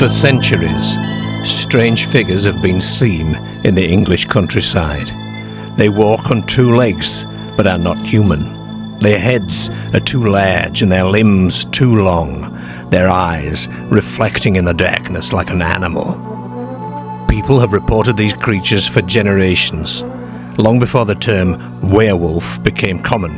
For centuries, strange figures have been seen in the English countryside. They walk on two legs, but are not human. Their heads are too large and their limbs too long, their eyes reflecting in the darkness like an animal. People have reported these creatures for generations, long before the term werewolf became common.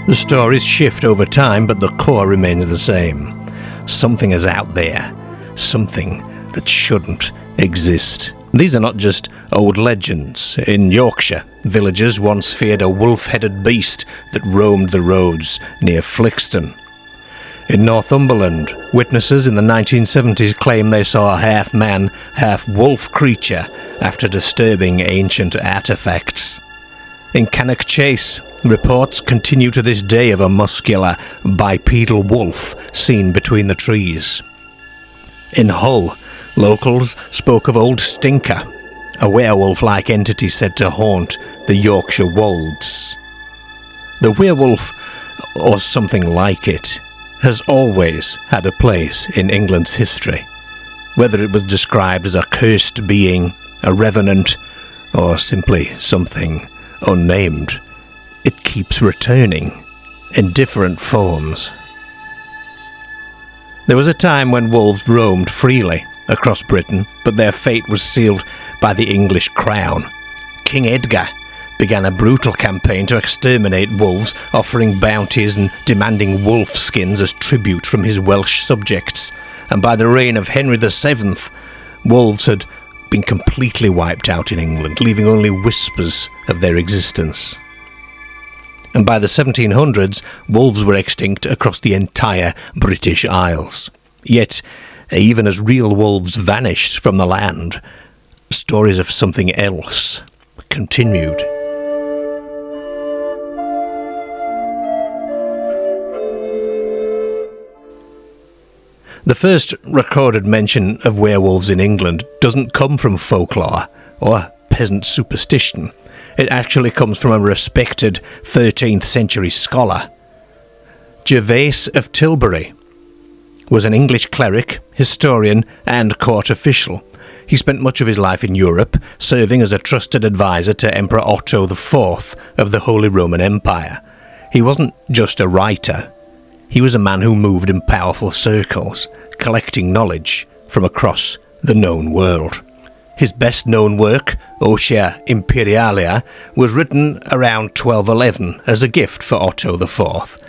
The stories shift over time, but the core remains the same. Something is out there, something that shouldn't exist. These are not just old legends. In Yorkshire, villagers once feared a wolf-headed beast that roamed the roads near Flixton. In Northumberland, witnesses in the 1970s claim they saw a half-man, half-wolf creature after disturbing ancient artefacts. In Cannock Chase, reports continue to this day of a muscular, bipedal wolf seen between the trees. In Hull, locals spoke of Old Stinker, a werewolf-like entity said to haunt the Yorkshire wolds. The werewolf, or something like it, has always had a place in England's history. Whether it was described as a cursed being, a revenant, or simply something unnamed, it keeps returning in different forms. There was a time when wolves roamed freely across Britain, but their fate was sealed by the English crown. King Edgar began a brutal campaign to exterminate wolves, offering bounties and demanding wolf skins as tribute from his Welsh subjects. And by the reign of Henry VII, wolves had been completely wiped out in England, leaving only whispers of their existence. And by the 1700s, wolves were extinct across the entire British Isles. Yet, even as real wolves vanished from the land, stories of something else continued. The first recorded mention of werewolves in England doesn't come from folklore or peasant superstition. It actually comes from a respected 13th century scholar. Gervase of Tilbury was an English cleric, historian and court official. He spent much of his life in Europe, serving as a trusted advisor to Emperor Otto IV of the Holy Roman Empire. He wasn't just a writer. He was a man who moved in powerful circles, collecting knowledge from across the known world. His best-known work, Otia Imperialia, was written around 1211 as a gift for Otto IV.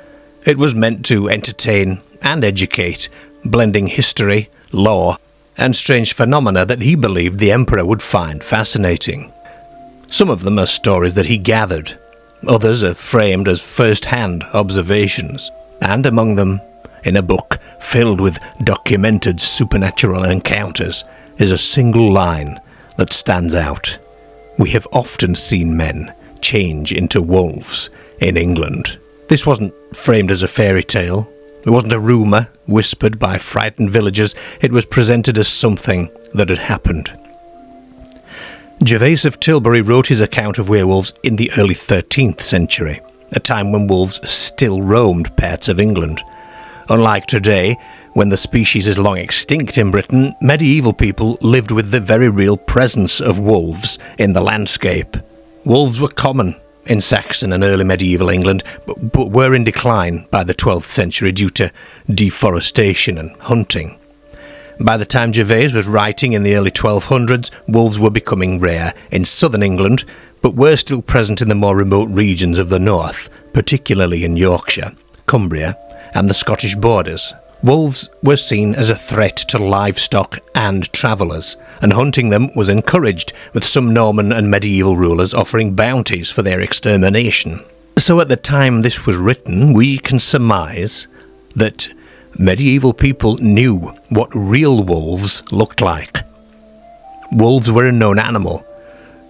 It was meant to entertain and educate, blending history, law, and strange phenomena that he believed the emperor would find fascinating. Some of them are stories that he gathered, others are framed as first-hand observations, and among them, in a book filled with documented supernatural encounters, is a single line that stands out. We have often seen men change into wolves in England. This wasn't framed as a fairy tale. It wasn't a rumour whispered by frightened villagers. It was presented as something that had happened. Gervase of Tilbury wrote his account of werewolves in the early 13th century, a time when wolves still roamed parts of England. Unlike today, when the species is long extinct in Britain, medieval people lived with the very real presence of wolves in the landscape. Wolves were common in Saxon and early medieval England, but were in decline by the 12th century due to deforestation and hunting. By the time Gervase was writing in the early 1200s, wolves were becoming rare in southern England, but were still present in the more remote regions of the north, particularly in Yorkshire, Cumbria, and the Scottish borders. Wolves were seen as a threat to livestock and travellers, and hunting them was encouraged, with some Norman and medieval rulers offering bounties for their extermination. So at the time this was written, we can surmise that medieval people knew what real wolves looked like. Wolves were a known animal,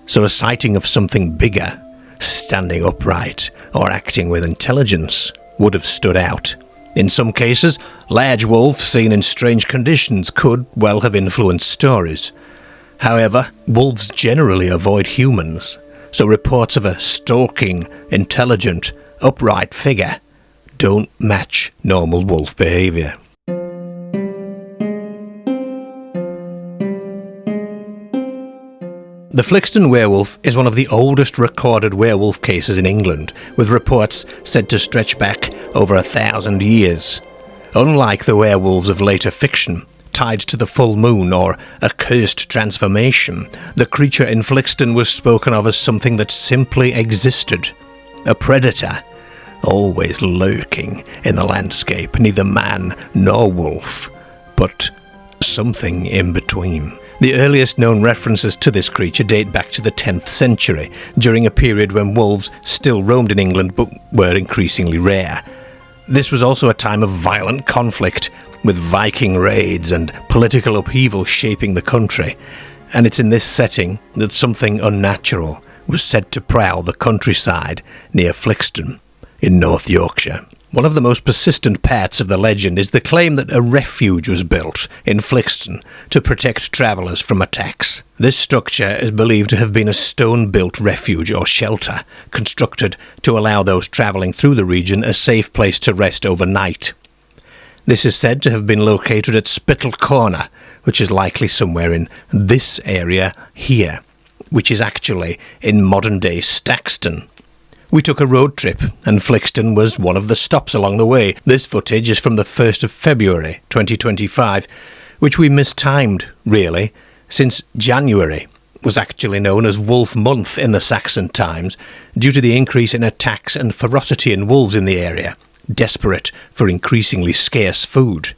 so a sighting of something bigger, standing upright or acting with intelligence, would have stood out. In some cases, large wolves seen in strange conditions could well have influenced stories. However, wolves generally avoid humans, so reports of a stalking, intelligent, upright figure don't match normal wolf behaviour. The Flixton werewolf is one of the oldest recorded werewolf cases in England, with reports said to stretch back over 1,000 years. Unlike the werewolves of later fiction, tied to the full moon or a cursed transformation, the creature in Flixton was spoken of as something that simply existed. A predator, always lurking in the landscape, neither man nor wolf, but something in between. The earliest known references to this creature date back to the 10th century, during a period when wolves still roamed in England but were increasingly rare. This was also a time of violent conflict, with Viking raids and political upheaval shaping the country, and it's in this setting that something unnatural was said to prowl the countryside near Flixton in North Yorkshire. One of the most persistent parts of the legend is the claim that a refuge was built in Flixton to protect travellers from attacks. This structure is believed to have been a stone-built refuge or shelter, constructed to allow those travelling through the region a safe place to rest overnight. This is said to have been located at Spectral Corner, which is likely somewhere in this area here, which is actually in modern-day Staxton. We took a road trip, and Flixton was one of the stops along the way. This footage is from the 1st of February 2025, which we mistimed, really, since January was actually known as Wolf Month in the Saxon times, due to the increase in attacks and ferocity in wolves in the area, desperate for increasingly scarce food.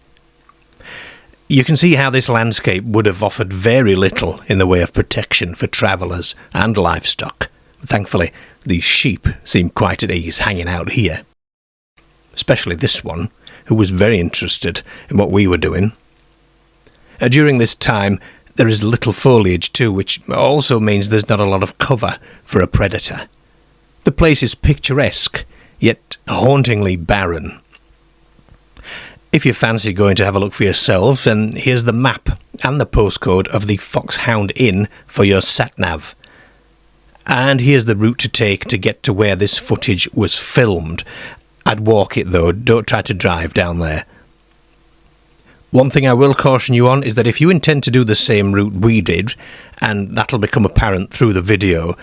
You can see how this landscape would have offered very little in the way of protection for travellers and livestock. Thankfully, these sheep seem quite at ease hanging out here. Especially this one, who was very interested in what we were doing. During this time, there is little foliage too, which also means there's not a lot of cover for a predator. The place is picturesque, yet hauntingly barren. If you fancy going to have a look for yourself, then here's the map and the postcode of the Foxhound Inn for your sat-nav. And here's the route to take to get to where this footage was filmed. I'd walk it though, don't try to drive down there. One thing I will caution you on is that if you intend to do the same route we did, and that'll become apparent through the video,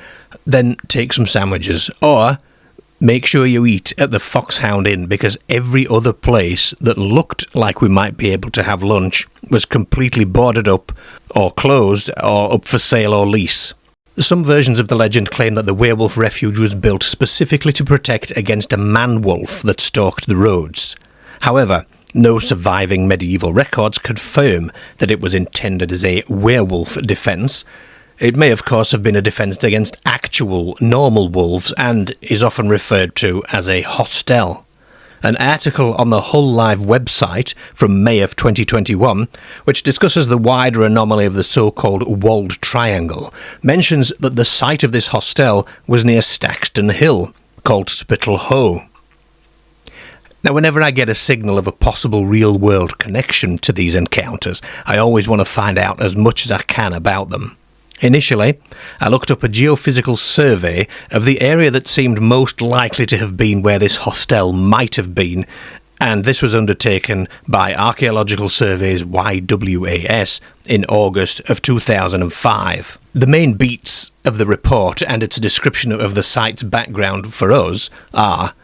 then take some sandwiches, or make sure you eat at the Foxhound Inn, because every other place that looked like we might be able to have lunch was completely boarded up, or closed, or up for sale or lease. Some versions of the legend claim that the werewolf refuge was built specifically to protect against a man-wolf that stalked the roads. However, no surviving medieval records confirm that it was intended as a werewolf defence. It may of course have been a defence against actual normal wolves, and is often referred to as a hostel. An article on the Hull Live website from May of 2021, which discusses the wider anomaly of the so-called walled triangle, mentions that the site of this hostel was near Staxton Hill, called Spittle Hoe. Now, whenever I get a signal of a possible real-world connection to these encounters, I always want to find out as much as I can about them. Initially, I looked up a geophysical survey of the area that seemed most likely to have been where this hostel might have been, and this was undertaken by Archaeological Surveys YWAS in August of 2005. The main beats of the report and its description of the site's background for us are: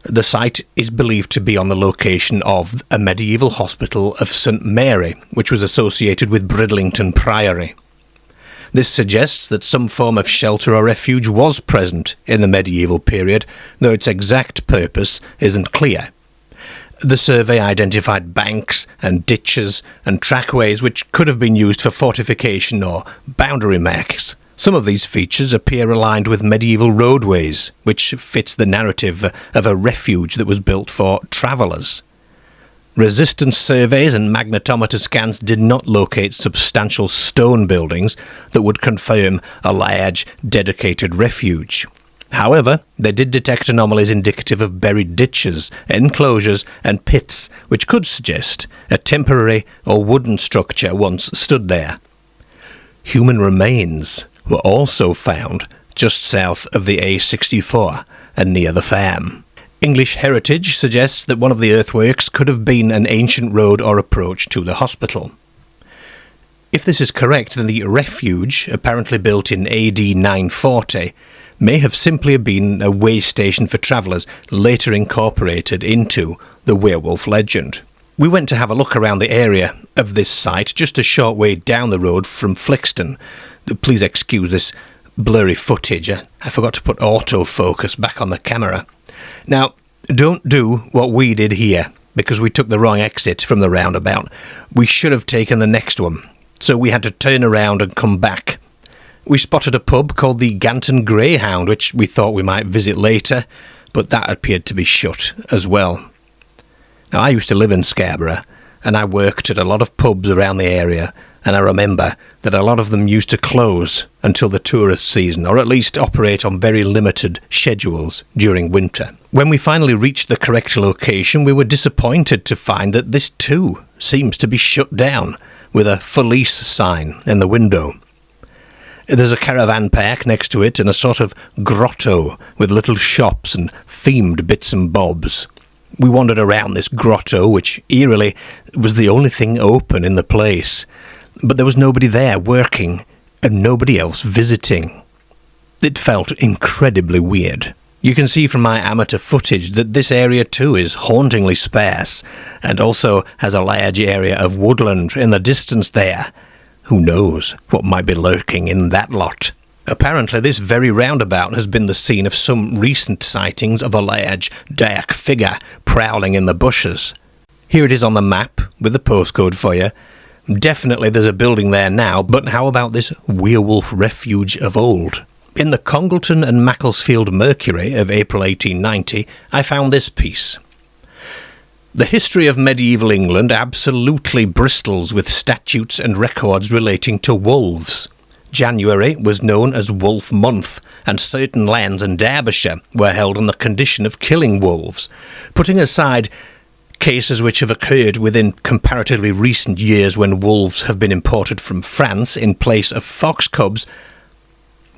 the site is believed to be on the location of a medieval hospital of St Mary, which was associated with Bridlington Priory. This suggests that some form of shelter or refuge was present in the medieval period, though its exact purpose isn't clear. The survey identified banks and ditches and trackways which could have been used for fortification or boundary marks. Some of these features appear aligned with medieval roadways, which fits the narrative of a refuge that was built for travellers. Resistance surveys and magnetometer scans did not locate substantial stone buildings that would confirm a large, dedicated refuge. However, they did detect anomalies indicative of buried ditches, enclosures, and pits, which could suggest a temporary or wooden structure once stood there. Human remains were also found just south of the A64 and near the farm. English heritage suggests that one of the earthworks could have been an ancient road or approach to the hospital. If this is correct, then the refuge, apparently built in AD 940, may have simply been a way station for travellers, later incorporated into the werewolf legend. We went to have a look around the area of this site, just a short way down the road from Flixton. Please excuse this blurry footage. I forgot to put autofocus back on the camera. Now, don't do what we did here, because we took the wrong exit from the roundabout. We should have taken the next one, so we had to turn around and come back. We spotted a pub called the Ganton Greyhound, which we thought we might visit later, but that appeared to be shut as well. Now, I used to live in Scarborough, and I worked at a lot of pubs around the area, and I remember that a lot of them used to close until the tourist season, or at least operate on very limited schedules during winter. When we finally reached the correct location, we were disappointed to find that this too seems to be shut down, with a "for lease" sign in the window. There's a caravan park next to it and a sort of grotto with little shops and themed bits and bobs. We wandered around this grotto, which eerily was the only thing open in the place, but there was nobody there working and nobody else visiting. It felt incredibly weird. You can see from my amateur footage that this area too is hauntingly sparse and also has a large area of woodland in the distance there. Who knows what might be lurking in that lot? Apparently, this very roundabout has been the scene of some recent sightings of a large, dark figure prowling in the bushes. Here it is on the map, with the postcode for you. Definitely there's a building there now, but how about this werewolf refuge of old? In the Congleton and Macclesfield Mercury of April 1890, I found this piece. The history of medieval England absolutely bristles with statutes and records relating to wolves. January was known as Wolf Month, and certain lands in Derbyshire were held on the condition of killing wolves. Putting aside cases which have occurred within comparatively recent years when wolves have been imported from France in place of fox cubs,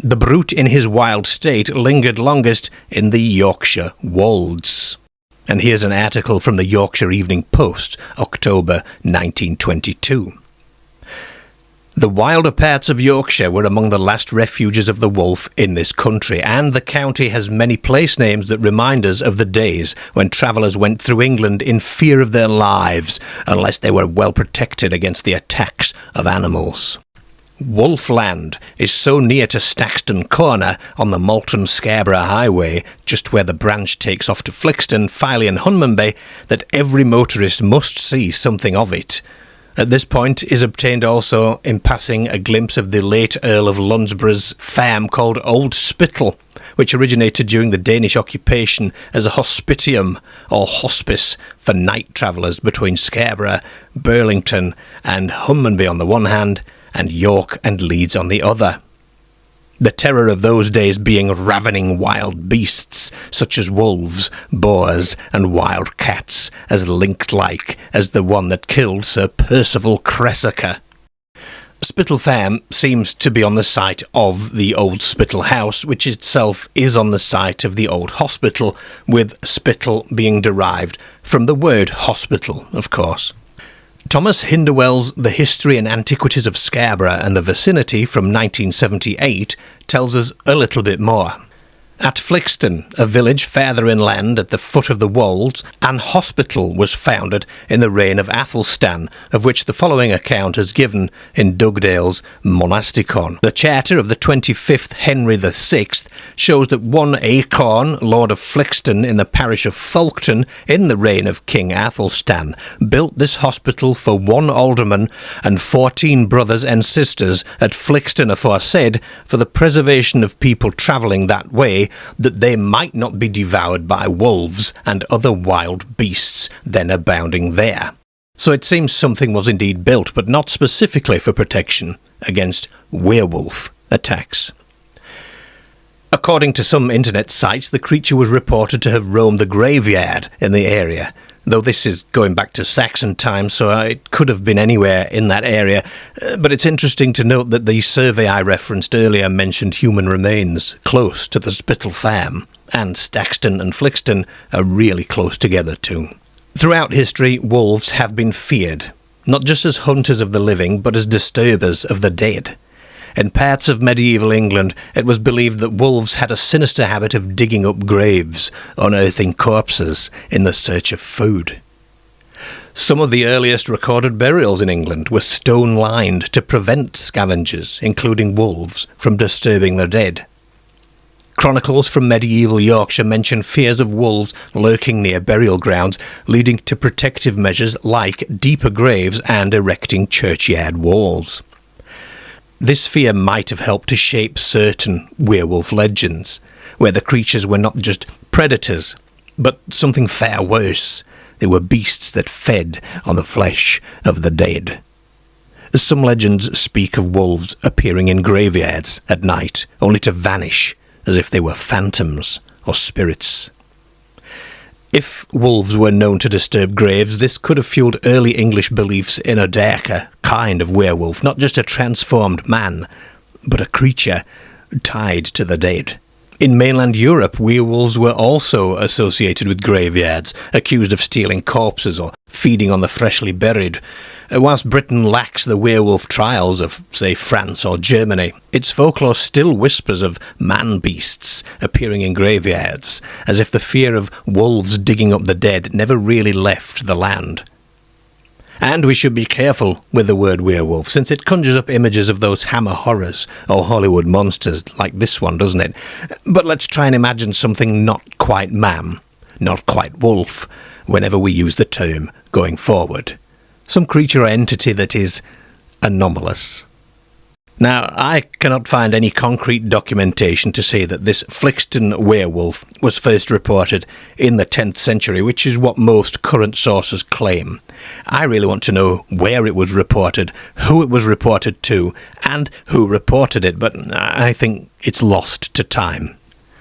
the brute in his wild state lingered longest in the Yorkshire wolds. And here's an article from the Yorkshire Evening Post, October 1922. The wilder parts of Yorkshire were among the last refuges of the wolf in this country, and the county has many place names that remind us of the days when travellers went through England in fear of their lives, unless they were well protected against the attacks of animals. Wolfland is so near to Staxton Corner on the Malton Scarborough Highway, just where the branch takes off to Flixton, Filey and Hunmanby, that every motorist must see something of it. At this point is obtained also in passing a glimpse of the late Earl of Lounsborough's farm called Old Spittal, which originated during the Danish occupation as a hospitium or hospice for night travellers between Scarborough, Burlington and Hunmanby on the one hand, and York and Leeds on the other. The terror of those days being ravening wild beasts, such as wolves, boars, and wild cats, as lynx-like as the one that killed Sir Percival Cressica. Spittal Farm seems to be on the site of the old Spittal House, which itself is on the site of the old hospital, with Spittal being derived from the word hospital, of course. Thomas Hindewell's The History and Antiquities of Scarborough and the Vicinity from 1978 tells us a little bit more. At Flixton, a village further inland at the foot of the wolds, an hospital was founded in the reign of Athelstan, of which the following account is given in Dugdale's Monasticon. The charter of the 25th Henry VI shows that one Acorn, Lord of Flixton in the parish of Folkton, in the reign of King Athelstan, built this hospital for one alderman and 14 brothers and sisters at Flixton aforesaid, for the preservation of people travelling that way, that they might not be devoured by wolves and other wild beasts then abounding there. So it seems something was indeed built, but not specifically for protection against werewolf attacks. According to some internet sites, the creature was reported to have roamed the graveyard in the area, though this is going back to Saxon times, so it could have been anywhere in that area. But it's interesting to note that the survey I referenced earlier mentioned human remains close to the Spittal Farm, and Staxton and Flixton are really close together too. Throughout history, wolves have been feared, not just as hunters of the living, but as disturbers of the dead. In parts of medieval England, it was believed that wolves had a sinister habit of digging up graves, unearthing corpses in the search of food. Some of the earliest recorded burials in England were stone-lined to prevent scavengers, including wolves, from disturbing their dead. Chronicles from medieval Yorkshire mention fears of wolves lurking near burial grounds, leading to protective measures like deeper graves and erecting churchyard walls. This fear might have helped to shape certain werewolf legends, where the creatures were not just predators, but something far worse. They were beasts that fed on the flesh of the dead. Some legends speak of wolves appearing in graveyards at night, only to vanish as if they were phantoms or spirits. If wolves were known to disturb graves, this could have fueled early English beliefs in a darker kind of werewolf, not just a transformed man, but a creature tied to the dead. In mainland Europe, werewolves were also associated with graveyards, accused of stealing corpses or feeding on the freshly buried. Whilst Britain lacks the werewolf trials of, say, France or Germany, its folklore still whispers of man-beasts appearing in graveyards, as if the fear of wolves digging up the dead never really left the land. And we should be careful with the word werewolf, since it conjures up images of those Hammer horrors or Hollywood monsters like this one, doesn't it? But let's try and imagine something not quite man, not quite wolf, whenever we use the term going forward. Some creature or entity that is anomalous. Now, I cannot find any concrete documentation to say that this Flixton werewolf was first reported in the 10th century, which is what most current sources claim. I really want to know where it was reported, who it was reported to, and who reported it, but I think it's lost to time.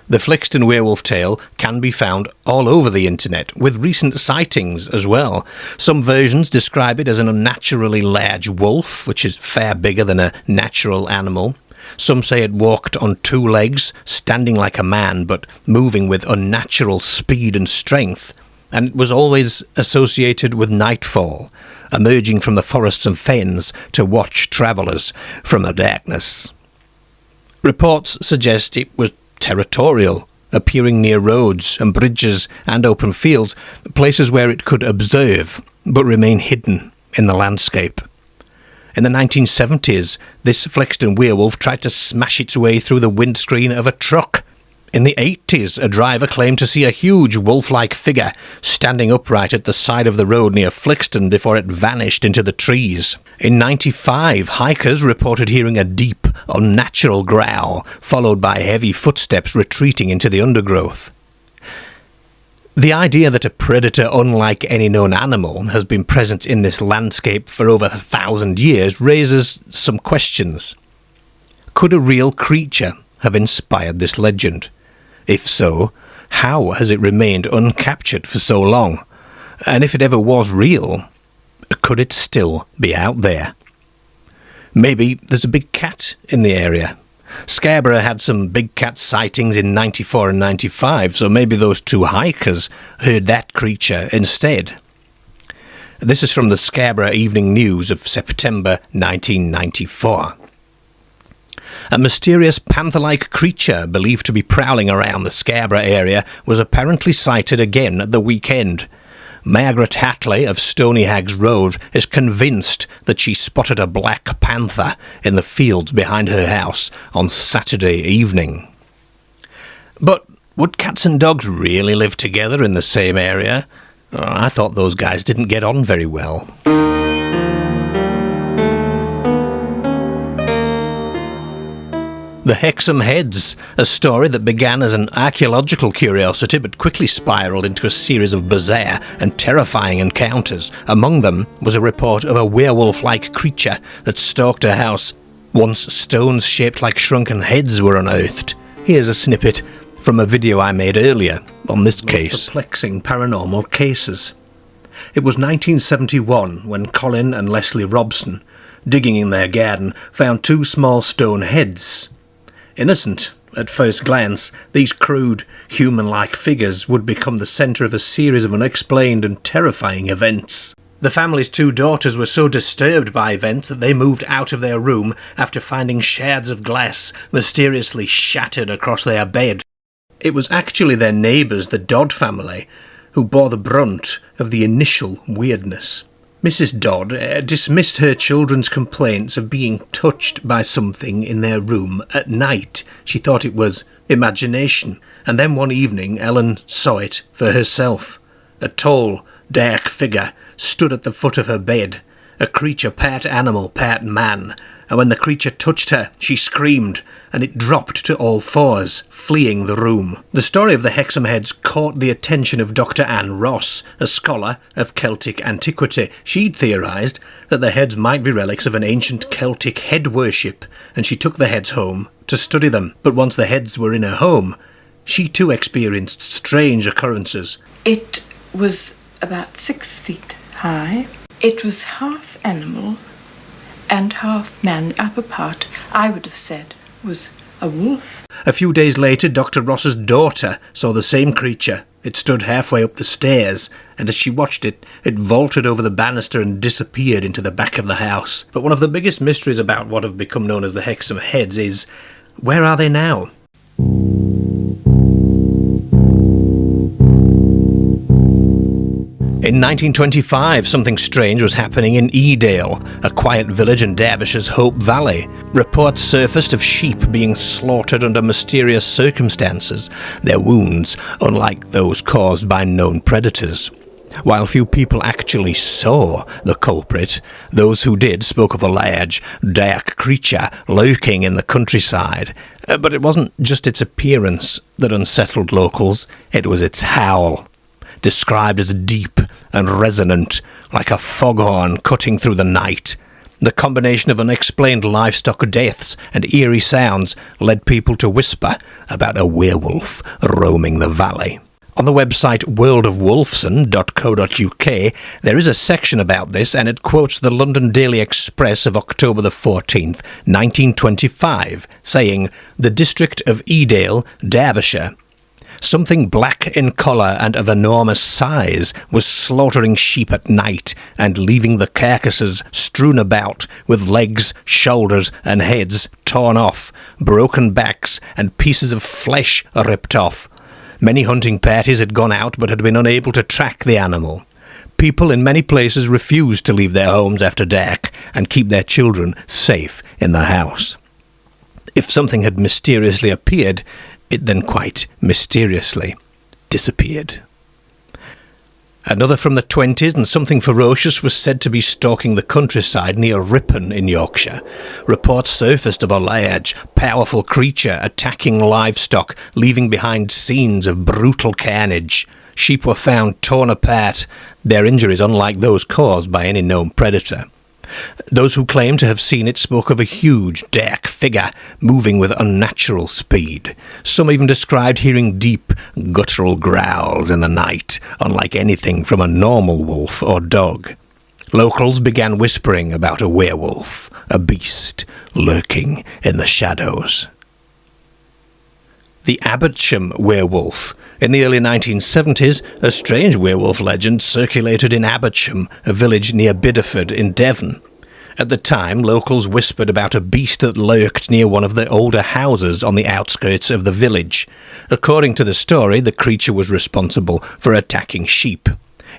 The Flixton werewolf tale can be found all over the internet, with recent sightings as well. Some versions describe it as an unnaturally large wolf, which is far bigger than a natural animal. Some say it walked on two legs, standing like a man, but moving with unnatural speed and strength, and it was always associated with nightfall, emerging from the forests and fens to watch travellers from the darkness. Reports suggest it was territorial, appearing near roads and bridges and open fields, places where it could observe but remain hidden in the landscape. In the 1970s, this Flixton werewolf tried to smash its way through the windscreen of a truck. In the 80s, a driver claimed to see a huge wolf-like figure standing upright at the side of the road near Flixton before it vanished into the trees. In 95, hikers reported hearing a deep, unnatural growl, followed by heavy footsteps retreating into the undergrowth. The idea that a predator unlike any known animal has been present in this landscape for over 1,000 years raises some questions. Could a real creature have inspired this legend? If so, how has it remained uncaptured for so long? And if it ever was real, could it still be out there? Maybe there's a big cat in the area. Scarborough had some big cat sightings in 94 and 95, so maybe those two hikers heard that creature instead. This is from the Scarborough Evening News of September 1994. A mysterious panther-like creature believed to be prowling around the Scarborough area was apparently sighted again at the weekend. Margaret Hatley of Stonyhags Road is convinced that she spotted a black panther in the fields behind her house on Saturday evening. But would cats and dogs really live together in the same area? I thought those guys didn't get on very well. The Hexham Heads, a story that began as an archaeological curiosity but quickly spiralled into a series of bizarre and terrifying encounters. Among them was a report of a werewolf-like creature that stalked a house. Once stones shaped like shrunken heads were unearthed. Here's a snippet from a video I made earlier on this case. Perplexing paranormal cases. It was 1971 when Colin and Leslie Robson, digging in their garden, found two small stone heads. Innocent at first glance, these crude, human-like figures would become the centre of a series of unexplained and terrifying events. The family's 2 daughters were so disturbed by events that they moved out of their room after finding shards of glass mysteriously shattered across their bed. It was actually their neighbours, the Dodd family, who bore the brunt of the initial weirdness. Mrs. Dodd dismissed her children's complaints of being touched by something in their room at night. She thought it was imagination, and then one evening Ellen saw it for herself. A tall, dark figure stood at the foot of her bed, a creature part animal, part man, and when the creature touched her, she screamed, and it dropped to all fours, fleeing the room. The story of the Hexham heads caught the attention of Dr. Anne Ross, a scholar of Celtic antiquity. She'd theorised that the heads might be relics of an ancient Celtic head worship, and she took the heads home to study them. But once the heads were in her home, she too experienced strange occurrences. It was about 6 feet high. It was half animal and half man. The upper part, I would have said, was a wolf. A few days later, Dr. Ross's daughter saw the same creature. It stood halfway up the stairs, and as she watched it, it vaulted over the banister and disappeared into the back of the house. But one of the biggest mysteries about what have become known as the Hexham heads is, where are they now? In 1925, something strange was happening in Edale, a quiet village in Derbyshire's Hope Valley. Reports surfaced of sheep being slaughtered under mysterious circumstances, their wounds unlike those caused by known predators. While few people actually saw the culprit, those who did spoke of a large, dark creature lurking in the countryside. But it wasn't just its appearance that unsettled locals, it was its howl. Described as deep and resonant, like a foghorn cutting through the night. The combination of unexplained livestock deaths and eerie sounds led people to whisper about a werewolf roaming the valley. On the website worldofwolfson.co.uk, there is a section about this, and it quotes the London Daily Express of October the 14th, 1925, saying, "The district of Edale, Derbyshire, something black in colour and of enormous size was slaughtering sheep at night and leaving the carcasses strewn about with legs, shoulders and heads torn off, broken backs and pieces of flesh ripped off. Many hunting parties had gone out but had been unable to track the animal. People in many places refused to leave their homes after dark and keep their children safe in the house. If something had mysteriously appeared, it then quite mysteriously disappeared." Another from the 20s, and something ferocious was said to be stalking the countryside near Ripon in Yorkshire. Reports surfaced of a large, powerful creature attacking livestock, leaving behind scenes of brutal carnage. Sheep were found torn apart, their injuries unlike those caused by any known predator. Those who claimed to have seen it spoke of a huge, dark figure moving with unnatural speed. Some even described hearing deep, guttural growls in the night, unlike anything from a normal wolf or dog. Locals began whispering about a werewolf, a beast lurking in the shadows. The Abbotsham werewolf. In the early 1970s, a strange werewolf legend circulated in Abbotsham, a village near Bideford in Devon. At the time, locals whispered about a beast that lurked near one of the older houses on the outskirts of the village. According to the story, the creature was responsible for attacking sheep.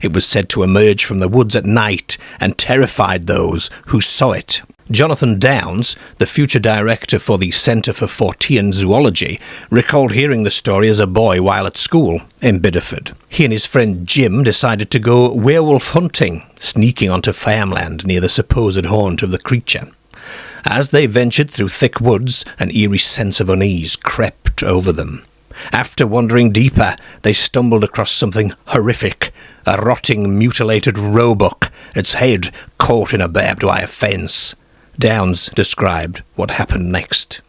It was said to emerge from the woods at night and terrified those who saw it. Jonathan Downs, the future director for the Centre for Fortean Zoology, recalled hearing the story as a boy while at school in Bideford. He and his friend Jim decided to go werewolf hunting, sneaking onto farmland near the supposed haunt of the creature. As they ventured through thick woods, an eerie sense of unease crept over them. After wandering deeper, they stumbled across something horrific, a rotting, mutilated roebuck, its head caught in a barbed wire fence. Downs described what happened next.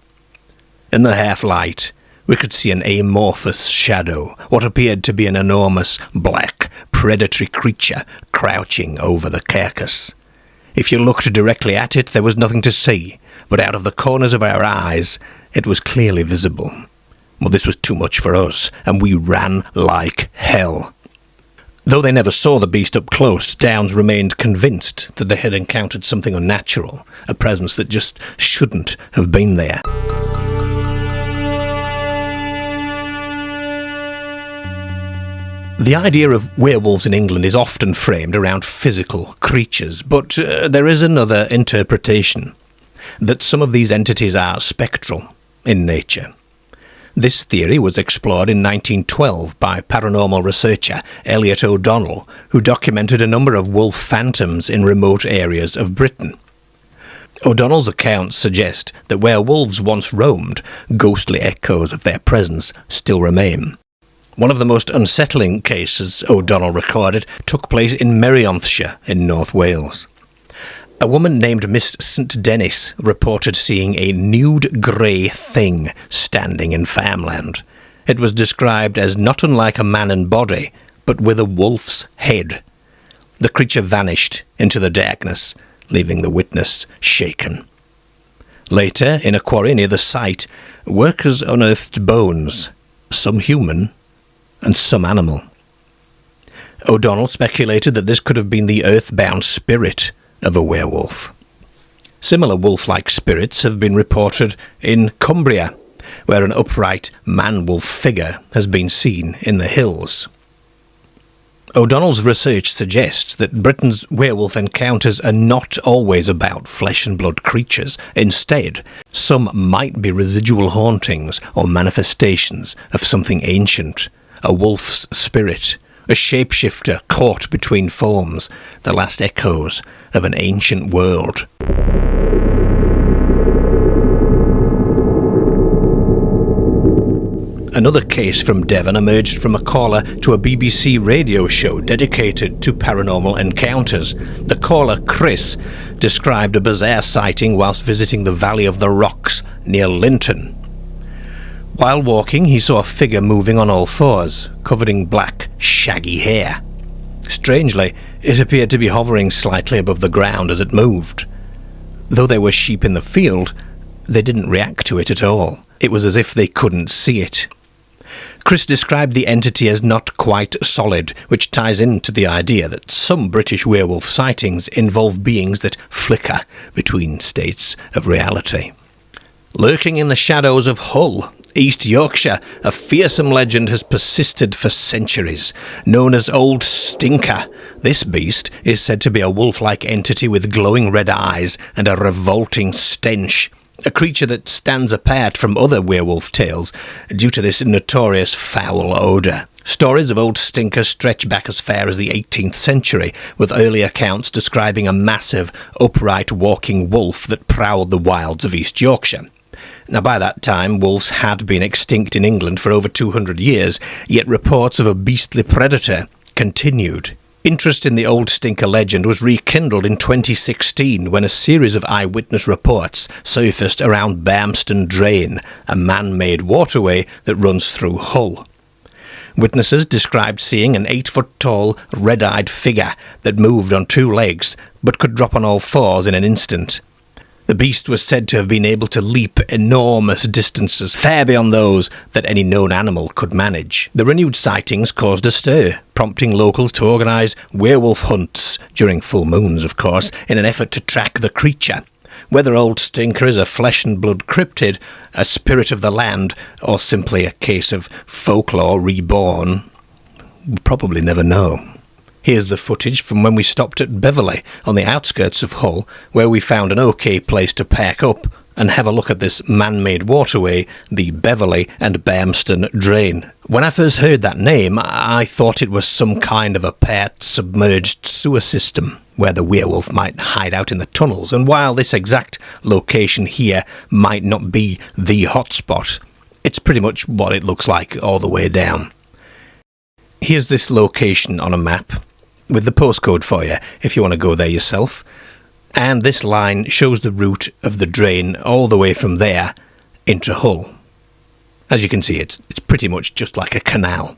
In the half-light, we could see an amorphous shadow, what appeared to be an enormous, black, predatory creature crouching over the carcass. If you looked directly at it, there was nothing to see, but out of the corners of our eyes, it was clearly visible. Well, this was too much for us, and we ran like hell. Though they never saw the beast up close, Downes remained convinced that they had encountered something unnatural, a presence that just shouldn't have been there. The idea of werewolves in England is often framed around physical creatures, but there is another interpretation, that some of these entities are spectral in nature. This theory was explored in 1912 by paranormal researcher Elliot O'Donnell, who documented a number of wolf phantoms in remote areas of Britain. O'Donnell's accounts suggest that where wolves once roamed, ghostly echoes of their presence still remain. One of the most unsettling cases O'Donnell recorded took place in Merionethshire in North Wales. A woman named Miss St. Dennis reported seeing a nude grey thing standing in farmland. It was described as not unlike a man in body, but with a wolf's head. The creature vanished into the darkness, leaving the witness shaken. Later, in a quarry near the site, workers unearthed bones, some human and some animal. O'Donnell speculated that this could have been the earthbound spirit of a werewolf. Similar wolf-like spirits have been reported in Cumbria, where an upright man-wolf figure has been seen in the hills. O'Donnell's research suggests that Britain's werewolf encounters are not always about flesh and blood creatures. Instead, some might be residual hauntings or manifestations of something ancient, a wolf's spirit, a shapeshifter caught between forms, the last echoes of an ancient world. Another case from Devon emerged from a caller to a BBC radio show dedicated to paranormal encounters. The caller, Chris, described a bizarre sighting whilst visiting the Valley of the Rocks near Linton. While walking, he saw a figure moving on all fours, covered in black, shaggy hair. Strangely, it appeared to be hovering slightly above the ground as it moved. Though there were sheep in the field, they didn't react to it at all. It was as if they couldn't see it. Chris described the entity as not quite solid, which ties into the idea that some British werewolf sightings involve beings that flicker between states of reality. Lurking in the shadows of Hull, East Yorkshire, a fearsome legend has persisted for centuries. Known as Old Stinker, this beast is said to be a wolf-like entity with glowing red eyes and a revolting stench, a creature that stands apart from other werewolf tales due to this notorious foul odour. Stories of Old Stinker stretch back as far as the 18th century, with early accounts describing a massive, upright walking wolf that prowled the wilds of East Yorkshire. Now, by that time, wolves had been extinct in England for over 200 years, yet reports of a beastly predator continued. Interest in the Old Stinker legend was rekindled in 2016 when a series of eyewitness reports surfaced around Barmston Drain, a man-made waterway that runs through Hull. Witnesses described seeing an 8-foot-tall, red-eyed figure that moved on two legs but could drop on all fours in an instant. The beast was said to have been able to leap enormous distances, far beyond those that any known animal could manage. The renewed sightings caused a stir, prompting locals to organise werewolf hunts, during full moons of course, in an effort to track the creature. Whether Old Stinker is a flesh and blood cryptid, a spirit of the land, or simply a case of folklore reborn, we'll probably never know. Here's the footage from when we stopped at Beverley, on the outskirts of Hull, where we found an okay place to park up and have a look at this man-made waterway, the Beverley and Barmston Drain. When I first heard that name, I thought it was some kind of a pet submerged sewer system, where the werewolf might hide out in the tunnels, and while this exact location here might not be the hotspot, it's pretty much what it looks like all the way down. Here's this location on a map, with the postcode for you, if you want to go there yourself. And this line shows the route of the drain all the way from there into Hull. As you can see, it's pretty much just like a canal.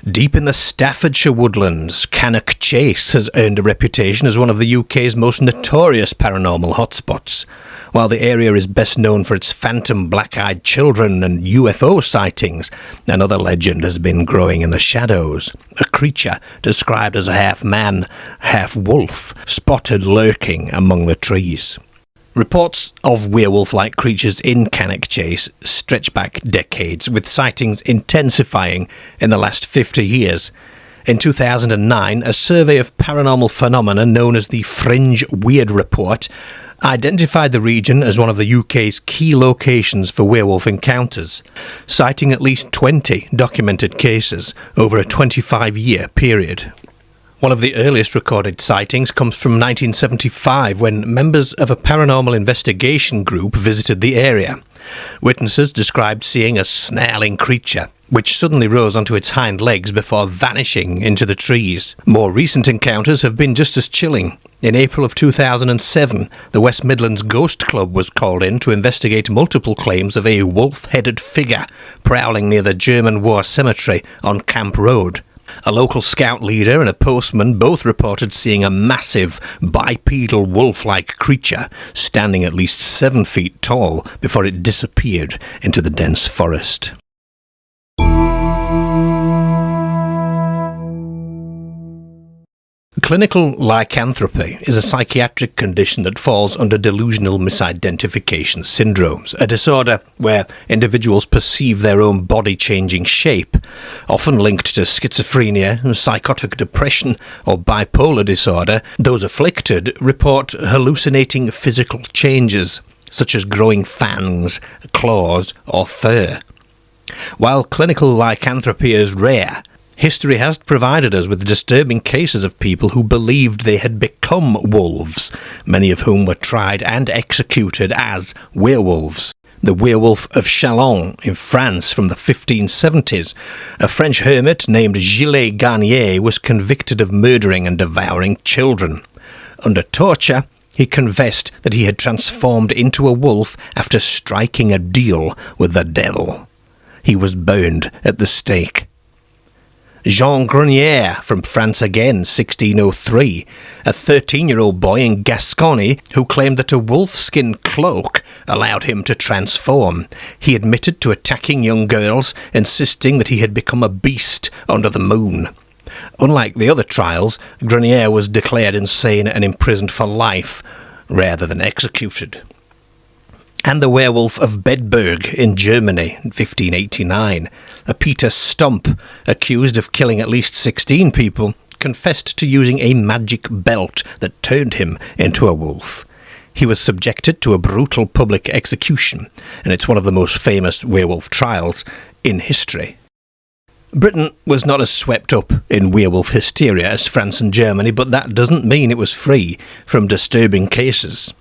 Deep in the Staffordshire woodlands, Cannock Chase has earned a reputation as one of the UK's most notorious paranormal hotspots. While the area is best known for its phantom black-eyed children and UFO sightings, another legend has been growing in the shadows. A creature described as a half-man, half-wolf, spotted lurking among the trees. Reports of werewolf-like creatures in Cannock Chase stretch back decades, with sightings intensifying in the last 50 years. In 2009, a survey of paranormal phenomena known as the Fringe Weird Report identified the region as one of the UK's key locations for werewolf encounters, citing at least 20 documented cases over a 25-year period. One of the earliest recorded sightings comes from 1975, when members of a paranormal investigation group visited the area. Witnesses described seeing a snarling creature, which suddenly rose onto its hind legs before vanishing into the trees. More recent encounters have been just as chilling. In April of 2007, the West Midlands Ghost Club was called in to investigate multiple claims of a wolf-headed figure prowling near the German War Cemetery on Camp Road. A local scout leader and a postman both reported seeing a massive, bipedal wolf-like creature standing at least 7 feet tall before it disappeared into the dense forest. Clinical lycanthropy is a psychiatric condition that falls under delusional misidentification syndromes, a disorder where individuals perceive their own body changing shape, often linked to schizophrenia, psychotic depression, or bipolar disorder. Those afflicted report hallucinating physical changes, such as growing fangs, claws, or fur. While clinical lycanthropy is rare, history has provided us with disturbing cases of people who believed they had become wolves, many of whom were tried and executed as werewolves. The Werewolf of Chalon in France from the 1570s. A French hermit named Gilles Garnier was convicted of murdering and devouring children. Under torture, he confessed that he had transformed into a wolf after striking a deal with the devil. He was burned at the stake. Jean Grenier from France again, 1603, a 13-year-old boy in Gascony who claimed that a wolfskin cloak allowed him to transform. He admitted to attacking young girls, insisting that he had become a beast under the moon. Unlike the other trials, Grenier was declared insane and imprisoned for life, rather than executed. And the Werewolf of Bedburg in Germany in 1589. A Peter Stump, accused of killing at least 16 people, confessed to using a magic belt that turned him into a wolf. He was subjected to a brutal public execution, and it's one of the most famous werewolf trials in history. Britain was not as swept up in werewolf hysteria as France and Germany, but that doesn't mean it was free from disturbing cases.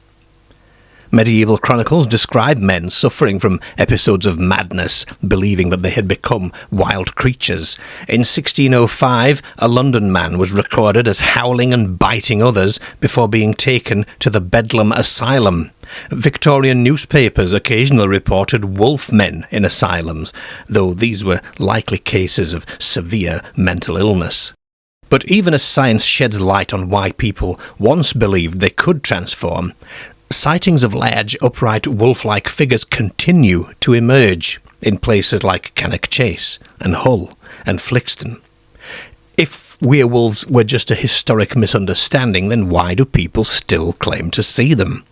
Medieval chronicles describe men suffering from episodes of madness, believing that they had become wild creatures. In 1605, a London man was recorded as howling and biting others before being taken to the Bedlam Asylum. Victorian newspapers occasionally reported wolf men in asylums, though these were likely cases of severe mental illness. But even as science sheds light on why people once believed they could transform, sightings of large, upright, wolf-like figures continue to emerge in places like Cannock Chase and Hull and Flixton. If werewolves were just a historic misunderstanding, then why do people still claim to see them?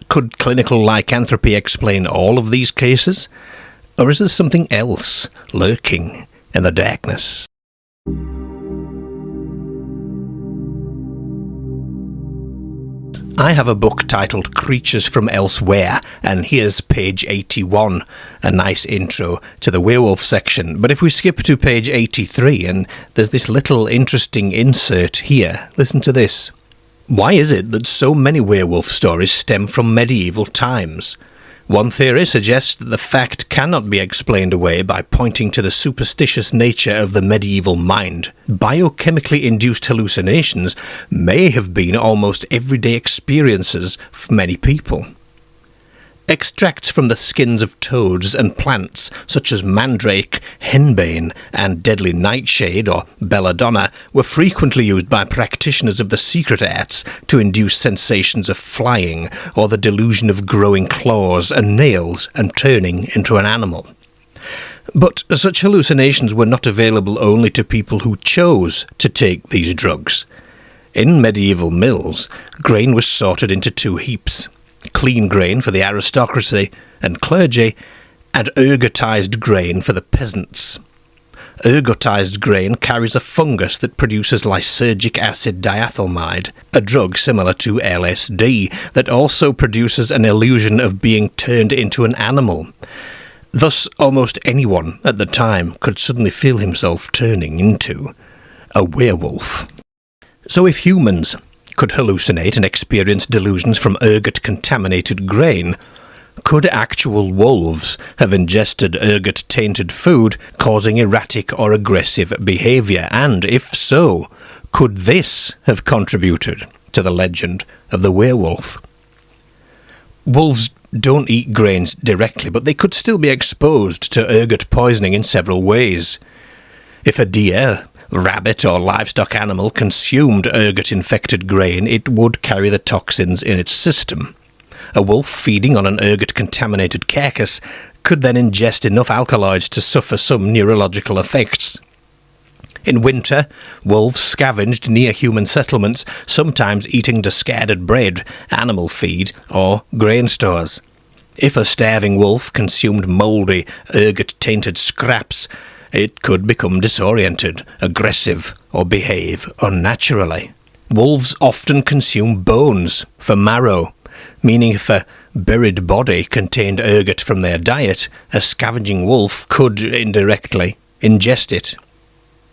Could clinical lycanthropy explain all of these cases? Or is there something else lurking in the darkness? I have a book titled Creatures from Elsewhere, and here's page 81, a nice intro to the werewolf section. But if we skip to page 83, and there's this little interesting insert here, listen to this. Why is it that so many werewolf stories stem from medieval times? One theory suggests that the fact cannot be explained away by pointing to the superstitious nature of the medieval mind. Biochemically induced hallucinations may have been almost everyday experiences for many people. Extracts from the skins of toads and plants such as mandrake, henbane and deadly nightshade or belladonna were frequently used by practitioners of the secret arts to induce sensations of flying or the delusion of growing claws and nails and turning into an animal. But such hallucinations were not available only to people who chose to take these drugs. In medieval mills, grain was sorted into two heaps: clean grain for the aristocracy and clergy, and ergotized grain for the peasants. Ergotized grain carries a fungus that produces lysergic acid diethylmide, a drug similar to LSD that also produces an illusion of being turned into an animal. Thus, almost anyone at the time could suddenly feel himself turning into a werewolf. So if humans could hallucinate and experience delusions from ergot-contaminated grain, could actual wolves have ingested ergot-tainted food, causing erratic or aggressive behaviour? And if so, could this have contributed to the legend of the werewolf? Wolves don't eat grains directly, but they could still be exposed to ergot poisoning in several ways. If a deer, rabbit or livestock animal consumed ergot-infected grain, it would carry the toxins in its system. A wolf feeding on an ergot-contaminated carcass could then ingest enough alkaloids to suffer some neurological effects. In winter, wolves scavenged near human settlements, sometimes eating discarded bread, animal feed, or grain stores. If a starving wolf consumed mouldy, ergot-tainted scraps, it could become disoriented, aggressive, or behave unnaturally. Wolves often consume bones for marrow, meaning if a buried body contained ergot from their diet, a scavenging wolf could indirectly ingest it.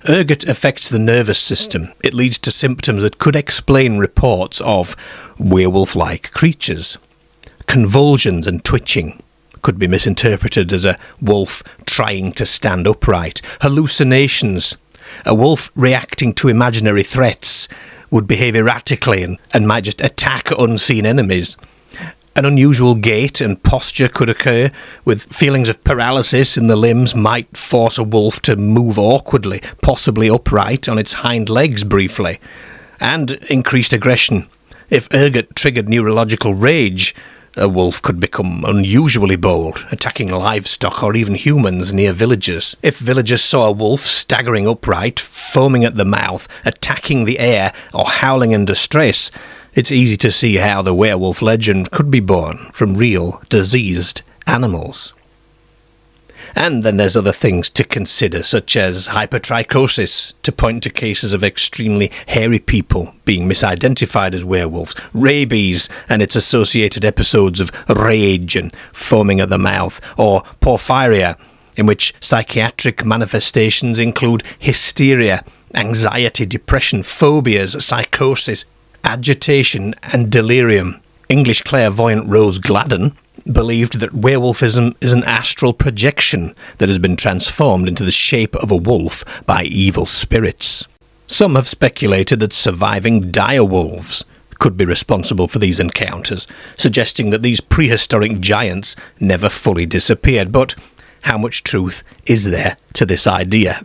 Ergot affects the nervous system. It leads to symptoms that could explain reports of werewolf-like creatures. Convulsions and twitching could be misinterpreted as a wolf trying to stand upright. Hallucinations. A wolf reacting to imaginary threats would behave erratically and might just attack unseen enemies. An unusual gait and posture could occur, with feelings of paralysis in the limbs might force a wolf to move awkwardly, possibly upright on its hind legs briefly. And increased aggression. If ergot triggered neurological rage, a wolf could become unusually bold, attacking livestock or even humans near villages. If villagers saw a wolf staggering upright, foaming at the mouth, attacking the air, or howling in distress, it's easy to see how the werewolf legend could be born from real, diseased animals. And then there's other things to consider, such as hypertrichosis, to point to cases of extremely hairy people being misidentified as werewolves, rabies and its associated episodes of rage and foaming at the mouth, or porphyria, in which psychiatric manifestations include hysteria, anxiety, depression, phobias, psychosis, agitation and delirium. English clairvoyant Rose Gladden believed that werewolfism is an astral projection that has been transformed into the shape of a wolf by evil spirits. Some have speculated that surviving dire wolves could be responsible for these encounters, suggesting that these prehistoric giants never fully disappeared. But how much truth is there to this idea?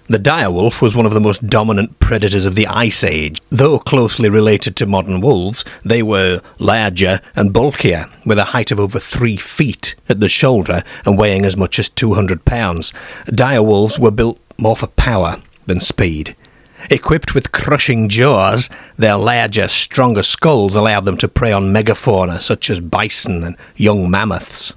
The direwolf was one of the most dominant predators of the Ice Age. Though closely related to modern wolves, they were larger and bulkier, with a height of over 3 feet at the shoulder and weighing as much as 200 pounds. Direwolves were built more for power than speed. Equipped with crushing jaws, their larger, stronger skulls allowed them to prey on megafauna such as bison and young mammoths.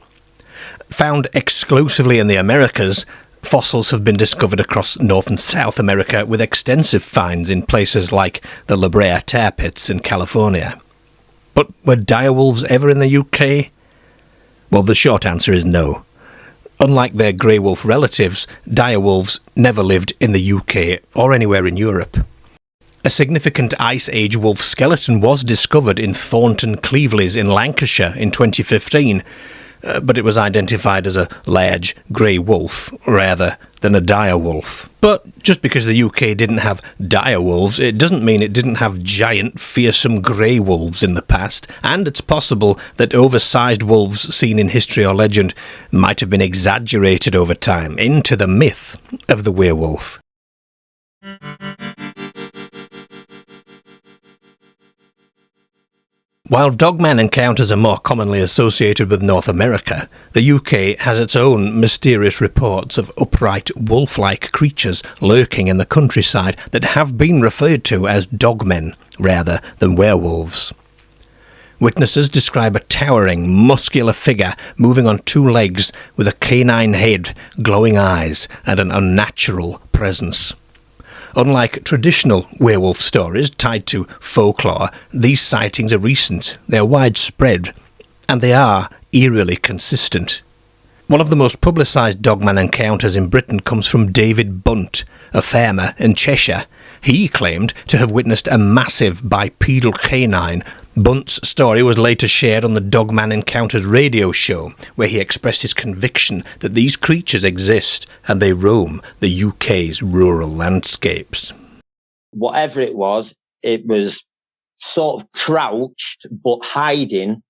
Found exclusively in the Americas, fossils have been discovered across North and South America, with extensive finds in places like the La Brea tar pits in California. But were direwolves ever in the UK? Well, the short answer is no. Unlike their grey wolf relatives, direwolves never lived in the UK or anywhere in Europe. A significant Ice Age wolf skeleton was discovered in Thornton Cleveleys in Lancashire in 2015. but it was identified as a large grey wolf rather than a dire wolf. But just because the UK didn't have dire wolves, it doesn't mean it didn't have giant, fearsome grey wolves in the past, and it's possible that oversized wolves seen in history or legend might have been exaggerated over time into the myth of the werewolf. While dogman encounters are more commonly associated with North America, the UK has its own mysterious reports of upright wolf-like creatures lurking in the countryside that have been referred to as dogmen rather than werewolves. Witnesses describe a towering, muscular figure moving on two legs with a canine head, glowing eyes, and an unnatural presence. Unlike traditional werewolf stories tied to folklore, these sightings are recent, they're widespread, and they are eerily consistent. One of the most publicised dogman encounters in Britain comes from David Bunt, a farmer in Cheshire. He claimed to have witnessed a massive bipedal canine. Bunt's story was later shared on the Dogman Encounters radio show, where he expressed his conviction that these creatures exist and they roam the UK's rural landscapes. Whatever it was sort of crouched but hiding,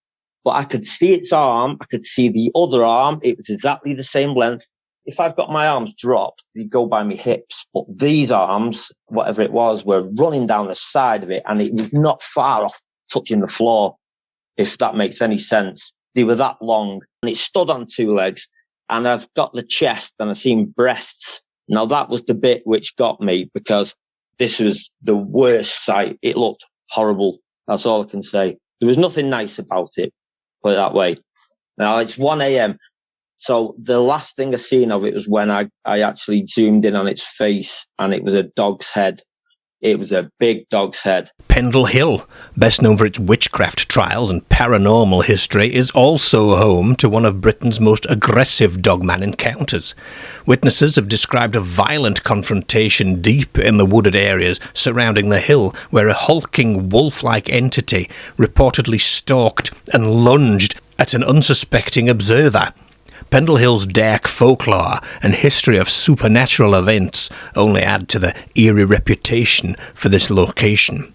but I could see its arm, I could see the other arm, it was exactly the same length. If I've got my arms dropped, they go by my hips, but these arms, whatever it was, were running down the side of it, and it was not far off touching the floor, if that makes any sense. They were that long, and it stood on two legs, and I've got the chest and I've seen breasts. Now that was the bit which got me, because this was the worst sight. It looked horrible. That's all I can say. There was nothing nice about it, put it that way. Now it's 1 a.m. So the last thing I seen of it was when I actually zoomed in on its face, and it was a dog's head. It was a big dog's head. Pendle Hill, best known for its witchcraft trials and paranormal history, is also home to one of Britain's most aggressive dogman encounters. Witnesses have described a violent confrontation deep in the wooded areas surrounding the hill, where a hulking wolf-like entity reportedly stalked and lunged at an unsuspecting observer. Pendle Hill's dark folklore and history of supernatural events only add to the eerie reputation for this location.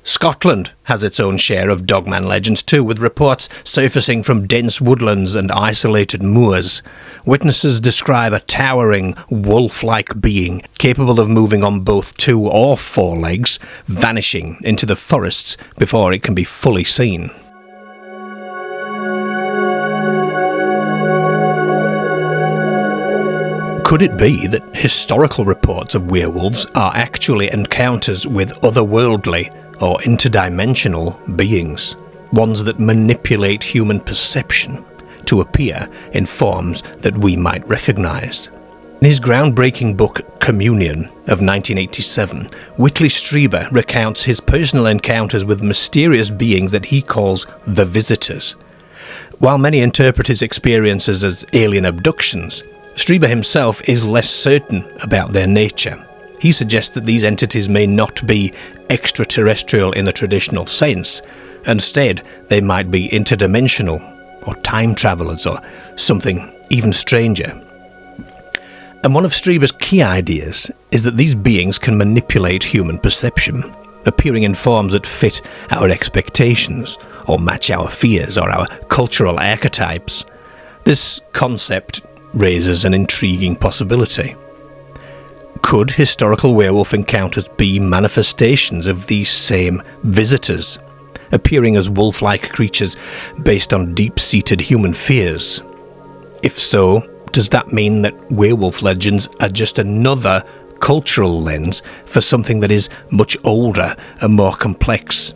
Scotland has its own share of dogman legends too, with reports surfacing from dense woodlands and isolated moors. Witnesses describe a towering, wolf-like being capable of moving on both 2 or 4 legs, vanishing into the forests before it can be fully seen. Could it be that historical reports of werewolves are actually encounters with otherworldly or interdimensional beings, ones that manipulate human perception to appear in forms that we might recognise? In his groundbreaking book Communion of 1987, Whitley Strieber recounts his personal encounters with mysterious beings that he calls the Visitors. While many interpret his experiences as alien abductions, Strieber himself is less certain about their nature. He suggests that these entities may not be extraterrestrial in the traditional sense. Instead, they might be interdimensional, or time travellers, or something even stranger. And one of Strieber's key ideas is that these beings can manipulate human perception, appearing in forms that fit our expectations, or match our fears or our cultural archetypes. This concept raises an intriguing possibility. Could historical werewolf encounters be manifestations of these same visitors, appearing as wolf-like creatures based on deep-seated human fears? If so, does that mean that werewolf legends are just another cultural lens for something that is much older and more complex?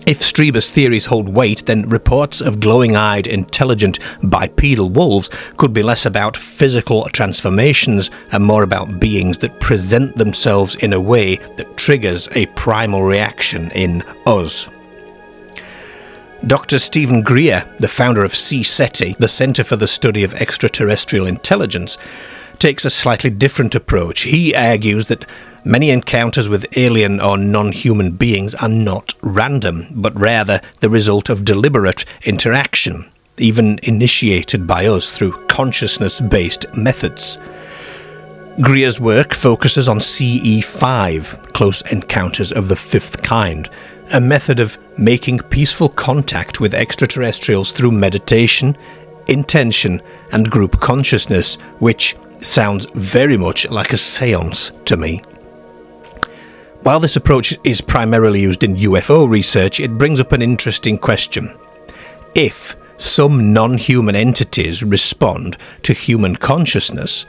If Strieber's theories hold weight, then reports of glowing-eyed, intelligent, bipedal wolves could be less about physical transformations and more about beings that present themselves in a way that triggers a primal reaction in us. Dr. Stephen Greer, the founder of CSETI, the Centre for the Study of Extraterrestrial Intelligence, takes a slightly different approach. He argues that many encounters with alien or non-human beings are not random, but rather the result of deliberate interaction. even initiated by us through consciousness-based methods. Greer's work focuses on CE5, Close Encounters of the Fifth Kind, a method of making peaceful contact with extraterrestrials through meditation, intention, and group consciousness, which sounds very much like a seance to me. While this approach is primarily used in UFO research, it brings up an interesting question. If some non-human entities respond to human consciousness,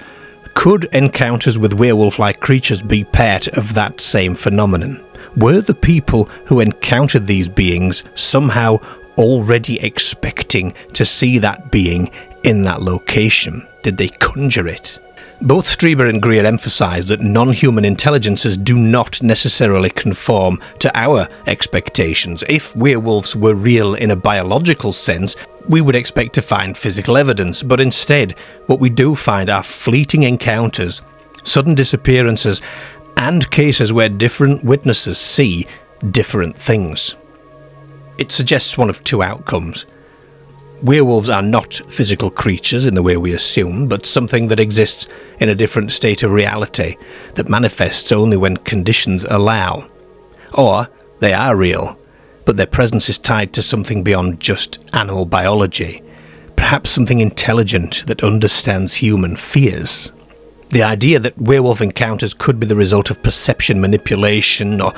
could encounters with werewolf-like creatures be part of that same phenomenon? Were the people who encountered these beings somehow already expecting to see that being in that location? Did they conjure it? Both Strieber and Greer emphasise that non-human intelligences do not necessarily conform to our expectations. If werewolves were real in a biological sense, we would expect to find physical evidence, but instead what we do find are fleeting encounters, sudden disappearances, and cases where different witnesses see different things. It suggests one of two outcomes. Werewolves are not physical creatures in the way we assume, but something that exists in a different state of reality that manifests only when conditions allow. Or they are real, but their presence is tied to something beyond just animal biology, perhaps something intelligent that understands human fears. The idea that werewolf encounters could be the result of perception manipulation or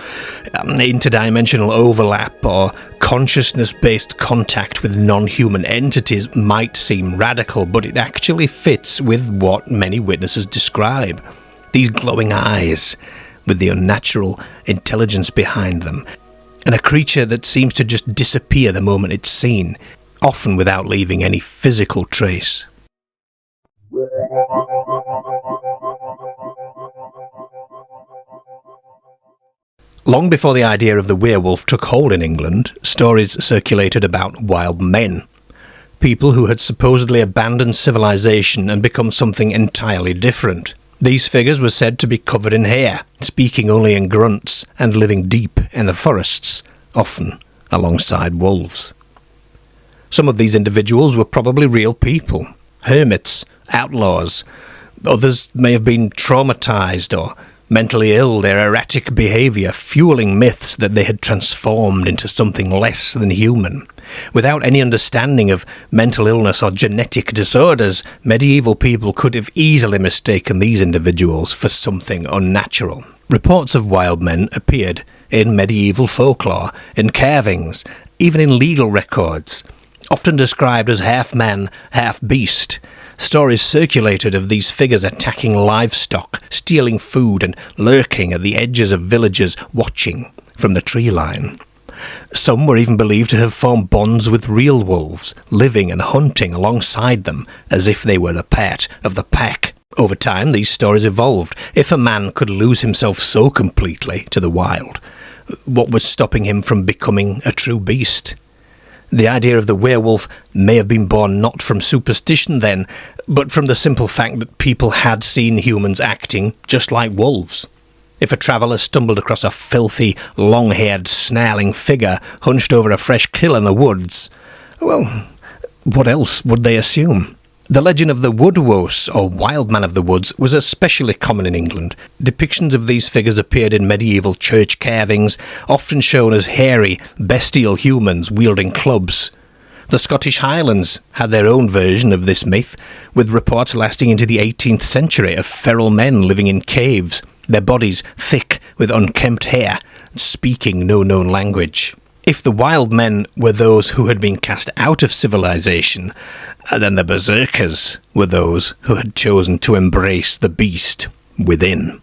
interdimensional overlap or consciousness-based contact with non-human entities might seem radical, but it actually fits with what many witnesses describe. These glowing eyes with the unnatural intelligence behind them, and a creature that seems to just disappear the moment it's seen, often without leaving any physical trace. Long before the idea of the werewolf took hold in England, stories circulated about wild men, people who had supposedly abandoned civilization and become something entirely different. These figures were said to be covered in hair, speaking only in grunts, and living deep in the forests, often alongside wolves. Some of these individuals were probably real people, hermits, outlaws. Others may have been traumatized or mentally ill, their erratic behaviour fueling myths that they had transformed into something less than human. Without any understanding of mental illness or genetic disorders, medieval people could have easily mistaken these individuals for something unnatural. Reports of wild men appeared in medieval folklore, in carvings, even in legal records, often described as half man, half beast. Stories circulated of these figures attacking livestock, stealing food, and lurking at the edges of villages, watching from the tree line. Some were even believed to have formed bonds with real wolves, living and hunting alongside them as if they were a part of the pack. Over time, these stories evolved. If a man could lose himself so completely to the wild, what was stopping him from becoming a true beast? The idea of the werewolf may have been born not from superstition then, but from the simple fact that people had seen humans acting just like wolves. If a traveller stumbled across a filthy, long-haired, snarling figure hunched over a fresh kill in the woods, well, what else would they assume? The legend of the woodwose, or wild man of the woods, was especially common in England. Depictions of these figures appeared in medieval church carvings, often shown as hairy, bestial humans wielding clubs. The Scottish Highlands had their own version of this myth, with reports lasting into the 18th century of feral men living in caves, their bodies thick with unkempt hair, and speaking no known language. If the wild men were those who had been cast out of civilization, then the berserkers were those who had chosen to embrace the beast within.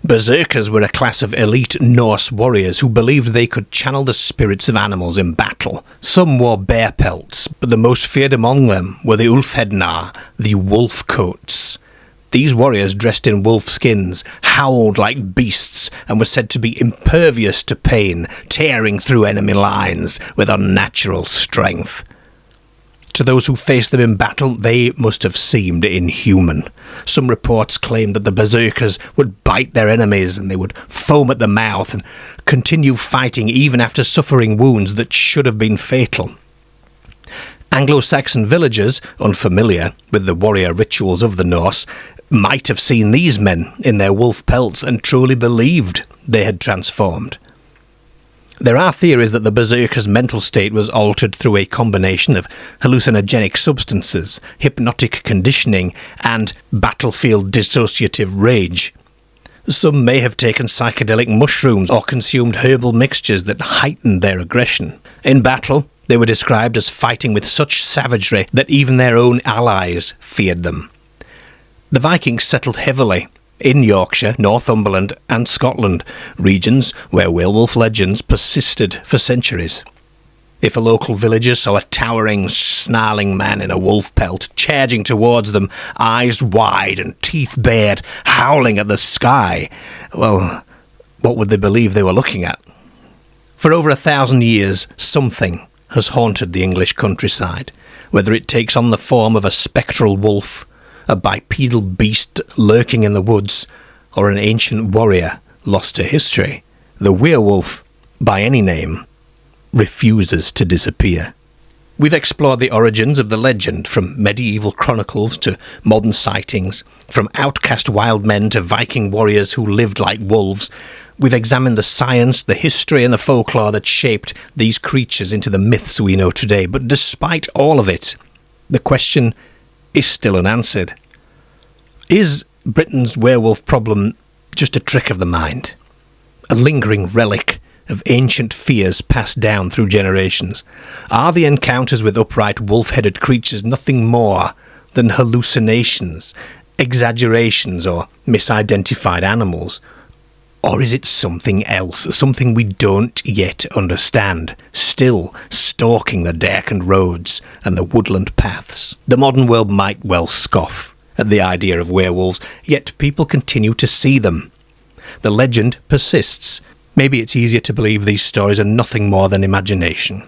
Berserkers were a class of elite Norse warriors who believed they could channel the spirits of animals in battle. Some wore bear pelts, but the most feared among them were the Ulfhednar, the wolf coats. These warriors, dressed in wolf skins, howled like beasts and were said to be impervious to pain, tearing through enemy lines with unnatural strength. To those who faced them in battle, they must have seemed inhuman. Some reports claimed that the berserkers would bite their enemies and they would foam at the mouth and continue fighting even after suffering wounds that should have been fatal. Anglo-Saxon villagers, unfamiliar with the warrior rituals of the Norse, might have seen these men in their wolf pelts and truly believed they had transformed. There are theories that the berserker's mental state was altered through a combination of hallucinogenic substances, hypnotic conditioning, and battlefield dissociative rage. Some may have taken psychedelic mushrooms or consumed herbal mixtures that heightened their aggression. In battle, they were described as fighting with such savagery that even their own allies feared them. The Vikings settled heavily in Yorkshire, Northumberland and Scotland, regions where werewolf legends persisted for centuries. If a local villager saw a towering, snarling man in a wolf pelt charging towards them, eyes wide and teeth bared, howling at the sky, well, what would they believe they were looking at? For over 1,000 years, something has haunted the English countryside, whether it takes on the form of a spectral wolf, a bipedal beast lurking in the woods, or an ancient warrior lost to history. The werewolf, by any name, refuses to disappear. We've explored the origins of the legend, from medieval chronicles to modern sightings, from outcast wild men to Viking warriors who lived like wolves. We've examined the science, the history and the folklore that shaped these creatures into the myths we know today. But despite all of it, the question is still unanswered. Is Britain's werewolf problem just a trick of the mind? A lingering relic of ancient fears passed down through generations? Are the encounters with upright wolf-headed creatures nothing more than hallucinations, exaggerations, or misidentified animals? Or is it something else, something we don't yet understand, still stalking the darkened roads and the woodland paths? The modern world might well scoff at the idea of werewolves, yet people continue to see them. The legend persists. Maybe it's easier to believe these stories are nothing more than imagination.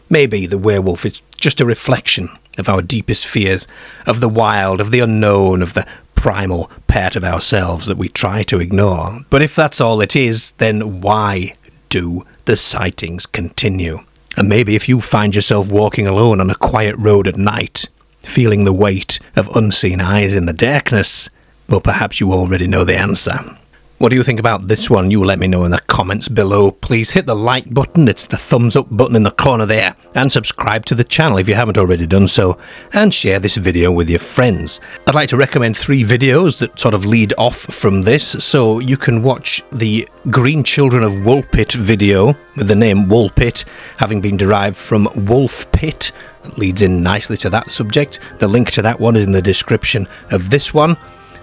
Maybe the werewolf is just a reflection of our deepest fears, of the wild, of the unknown, of the primal part of ourselves that we try to ignore. But if that's all it is, then why do the sightings continue? And maybe if you find yourself walking alone on a quiet road at night, feeling the weight of unseen eyes in the darkness, well, perhaps you already know the answer. What do you think about this one? You let me know in the comments below. Please hit the like button, it's the thumbs up button in the corner there, and subscribe to the channel if you haven't already done so, and share this video with your friends. I'd like to recommend 3 videos that sort of lead off from this, so you can watch the Green Children of Woolpit video, with the name Woolpit having been derived from Wolf Pit. That leads in nicely to that subject. The link to that one is in the description of this one.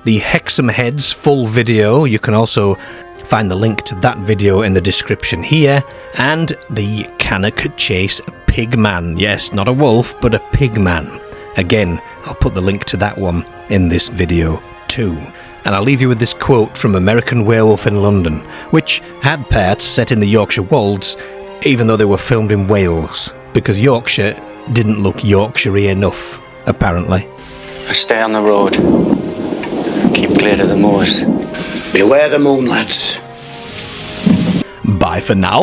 The Hexham Heads full video, you can also find the link to that video in the description here, and the Cannock Chase Pigman. Yes, not a wolf, but a pigman. Again, I'll put the link to that one in this video too. And I'll leave you with this quote from American Werewolf in London, which had parts set in the Yorkshire Wolds, even though they were filmed in Wales, because Yorkshire didn't look Yorkshire-y enough, apparently. I stay on the road. Keep clear of the moors. Beware the moon, lads. Bye for now.